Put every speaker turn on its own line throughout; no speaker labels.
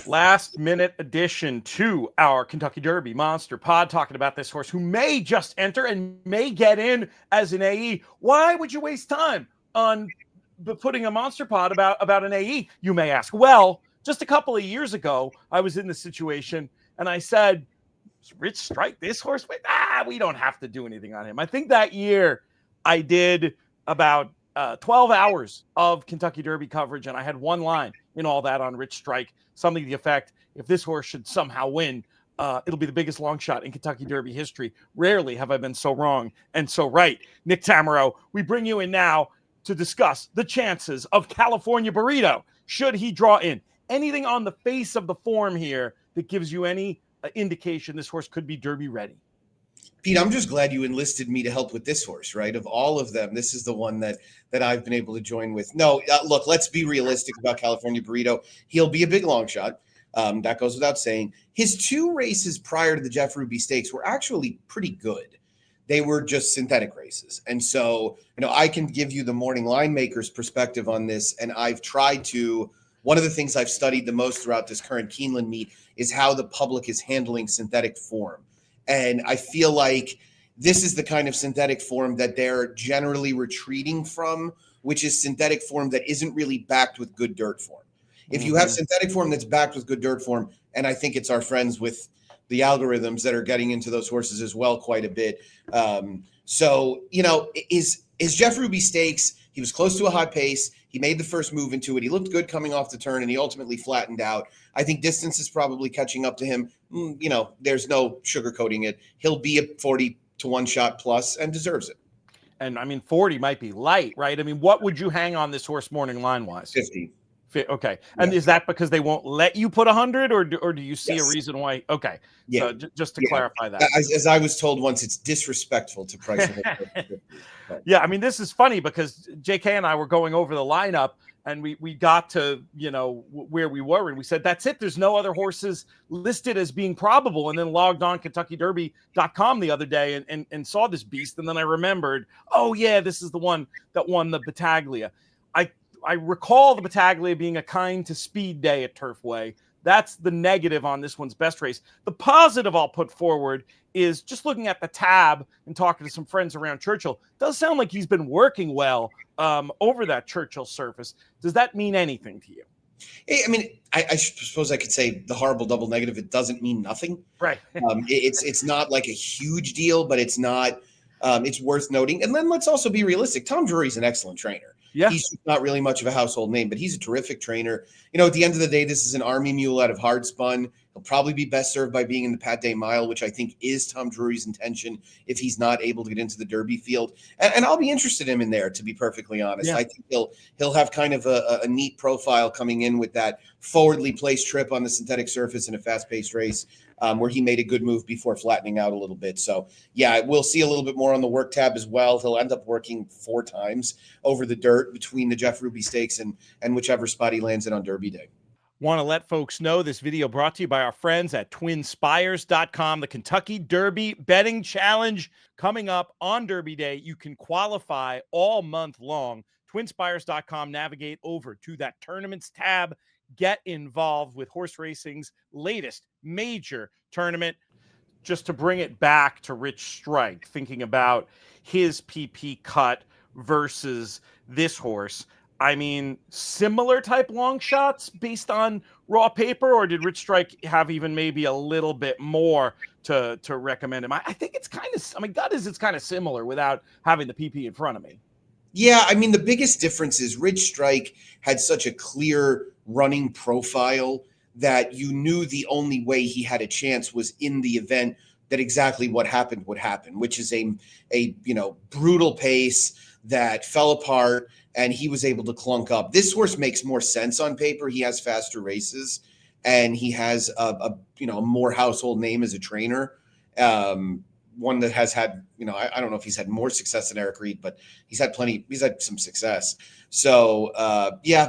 Last minute addition to our Kentucky Derby Monster Pod, talking about this horse who may just enter and may get in as an AE. Why would you waste time on putting a Monster Pod about an AE, you may ask? Well, just a couple of years ago, I was in this situation and I said, Rich Strike this horse? We don't have to do anything on him. I think that year I did about 12 hours of Kentucky Derby coverage, and I had one line in all that on Rich Strike, something to the effect, if this horse should somehow win, it'll be the biggest long shot in Kentucky Derby history. Rarely have I been so wrong and so right. Nick Tammaro, we bring you in now to discuss the chances of California Burrito should he draw in. Anything on the face of the form here that gives you any indication this horse could be Derby ready?
Pete, I'm just glad you enlisted me to help with this horse, right? Of all of them, this is the one that I've been able to join with. No, look, let's be realistic about California Burrito. He'll be a big long shot. That goes without saying. His two races prior to the Jeff Ruby Stakes were actually pretty good. They were just synthetic races. And so, I can give you the morning line maker's perspective on this. And I've tried to, one of the things I've studied the most throughout this current Keeneland meet is how the public is handling synthetic form. And I feel like this is the kind of synthetic form that they're generally retreating from, which is synthetic form that isn't really backed with good dirt form. If you have synthetic form that's backed with good dirt form, and I think it's our friends with the algorithms that are getting into those horses as well quite a bit. Is Jeff Ruby Stakes, he was close to a hot pace. He made the first move into it. He looked good coming off the turn, and he ultimately flattened out. I think distance is probably catching up to him. There's no sugarcoating it. He'll be a 40-1 shot plus and deserves it.
And 40 might be light, right? What would you hang on this horse morning line wise?
50.
Okay. And is that because they won't let you put 100 or do you see a reason why? Okay.
Yeah.
So just to clarify that.
As I was told once, it's disrespectful to price.
Yeah. This is funny because JK and I were going over the lineup and we got to, where we were and we said, that's it. There's no other horses listed as being probable. And then logged on KentuckyDerby.com the other day and saw this beast. And then I remembered, oh yeah, this is the one that won the Battaglia. I recall the Battaglia being a kind to speed day at Turfway. That's the negative on this one's best race. The positive I'll put forward is just looking at the tab and talking to some friends around Churchill. It does sound like he's been working well over that Churchill surface. Does that mean anything to you?
I suppose I could say the horrible double negative. It doesn't mean nothing.
Right.
It's not like a huge deal, but it's not. It's worth noting. And then let's also be realistic. Tom Drury's an excellent trainer.
Yeah.
He's not really much of a household name, but he's a terrific trainer. At the end of the day, this is an Army mule out of hard spun. He'll probably be best served by being in the Pat Day Mile, which I think is Tom Drury's intention if he's not able to get into the Derby field. And I'll be interested in him in there, to be perfectly honest. Yeah. I think he'll have kind of a neat profile coming in with that forwardly placed trip on the synthetic surface in a fast-paced race where he made a good move before flattening out a little bit. So, yeah, we'll see a little bit more on the work tab as well. He'll end up working 4 times over the dirt between the Jeff Ruby Stakes and whichever spot he lands in on Derby Day.
Want to let folks know this video brought to you by our friends at twinspires.com. The Kentucky Derby Betting Challenge coming up on Derby Day. You can qualify all month long. Twinspires.com. Navigate over to that tournaments tab. Get involved with horse racing's latest major tournament. Just to bring it back to Rich Strike, thinking about his PP cut versus this horse. Similar type long shots based on raw paper, or did Rich Strike have even maybe a little bit more to recommend him? I think it's kind of, it's kind of similar without having the PP in front of me.
Yeah, the biggest difference is Rich Strike had such a clear running profile that you knew the only way he had a chance was in the event that exactly what happened would happen, which is a brutal pace that fell apart, and he was able to clunk up. This horse makes more sense on paper. He has faster races, and he has a more household name as a trainer. One that has had, I don't know if he's had more success than Eric Reed, but he's had some success. So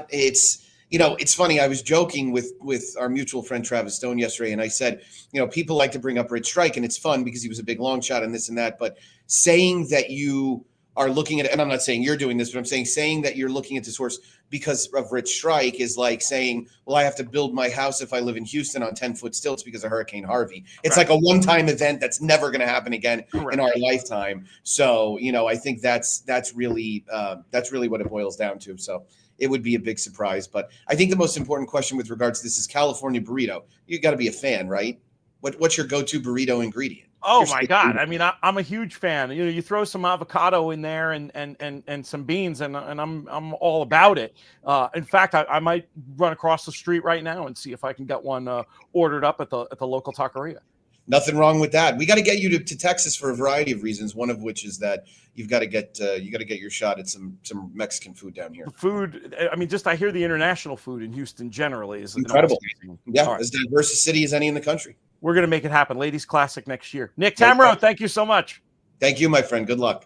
it's funny. I was joking with our mutual friend Travis Stone yesterday, and I said, people like to bring up Rich Strike, and it's fun because he was a big long shot and this and that. But saying that you are looking at it, and I'm not saying you're doing this, but I'm saying that you're looking at this horse because of Rich Strike is like saying, well, I have to build my house if I live in Houston on 10-foot stilts because of Hurricane Harvey. It's like a one-time event that's never going to happen again in our lifetime. So, I think that's really what it boils down to. So it would be a big surprise. But I think the most important question with regards to this is California Burrito. You got to be a fan, right? What's your go-to burrito ingredient?
Oh my God! I mean, I'm a huge fan. You throw some avocado in there and some beans, and I'm all about it. In fact, I might run across the street right now and see if I can get one ordered up at the local taqueria.
Nothing wrong with that. We got to get you to Texas for a variety of reasons. One of which is that you've got to get your shot at some Mexican food down here.
The food. I mean, I hear the international food in Houston generally is
incredible. Yeah,
right.
As diverse a city as any in the country.
We're going to make it happen. Ladies Classic next year. Nick Tammaro, thank you so much.
Thank you, my friend. Good luck.